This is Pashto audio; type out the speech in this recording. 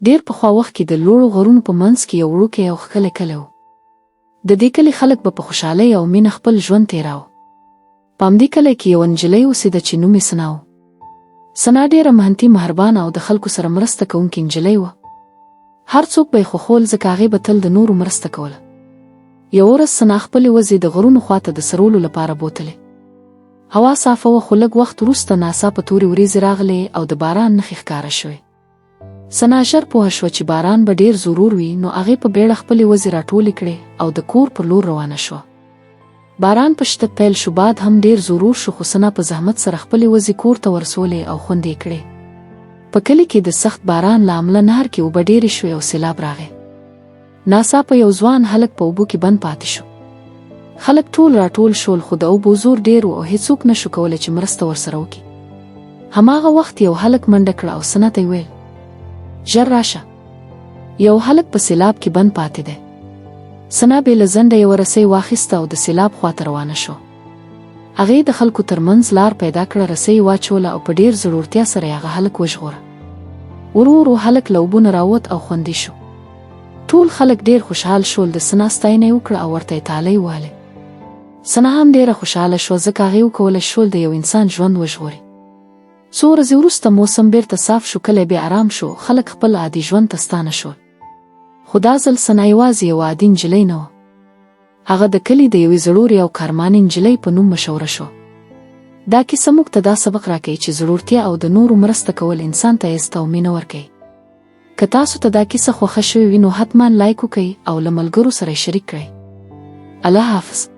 ډېر پخوا وخت کې د لوړو غرونو په منځ کې یو وړوکی او ښکلی کلی و. د دې کلي خلک به په خوشحالۍ او مینه خپل ژوند تېراوه. په همدې کلی کې یوه نجلۍ اوسېده چې نوم یې ثنا و. ثنا ډېره محنتي، مهربانه او د خلکو سره مرسته کوونکې نجلۍ وه. هر څوک به یې خوښول ځکه هغې به تل د نورو مرسته کوله. یوه ورځ ثنا خپلې وزې د غرونو خواته د څرولو لپاره بوتلې. هوا صافه وه، خو لږ وخت وروسته ناڅاپه تورې وریځې راغلې او د باران نښې ښکاره شوې. ثنا ژر پوهه شوه چې باران به ډېر زورور وي، نو هغې په بیړه خپلې وزې راټولې کړې او د کور پر لور روانه شوه. باران په شته پیل شو، باد هم ډېر زورور شو، خو ثنا په زحمت سره خپلې وزې کور ته ورسولې او خوندې یې کړې. په کلي کې د سخت باران له امله نهر کې اوبه ډېرې شوې او سیلاب راغی. ناڅاپه یو ځوان هلک په اوبو کې بند پاتې شو. خلک ټول راټول شول، خو د اوبو زور ډېر و او هیڅوک نشو کولی چې مرسته ورسره وکړي. هماغه وخت یو هلک منډه کړه او ثنا ته یې ویل: ژر راشه، یو هلک په سیلاب کې بند پاتې دی. ثنا بې له ځنډه یوه رسۍ واخیسته او د سیلاب خواته روانه شوه. هغې د خلکو ترمنځ لار پیدا کړه، رسۍ یې واچوله او په ډېر زړورتیا سره یې هغه هلک وژغوره. ورو ورو هلک له اوبو نه راووت او خوندي شو. ټول خلک ډېر خوشحال شول، د ثنا ستاینه یې وکړه او ورته یې تالۍ ووهلې. ثنا هم ډېره خوشحاله شوه ځکه هغې وکولی شول د یو انسان ژوند وژغوري. څو ورځې وروسته موسم بیرته صاف شو، کلی بیا ارام شو، خلک خپل عادي ژوند ته ستانه شول. خو دا ځل ثنا یوازې یوه عادي نجلۍ نه وه. هغه د کلي د یوې زړورې او کارمانې نجلۍ په نوم مشهوره شوه. دا کیسه موږ ته دا سبق راکوي چې زړورتیا او د نورو مرسته کول انسان ته عزت او مینه ورکوي. که تاسو ته دا کیسه خوښه شوې وي نو حتما لایک وکړئ او له ملګرو سره یې شریک کړئ. الله حافظ.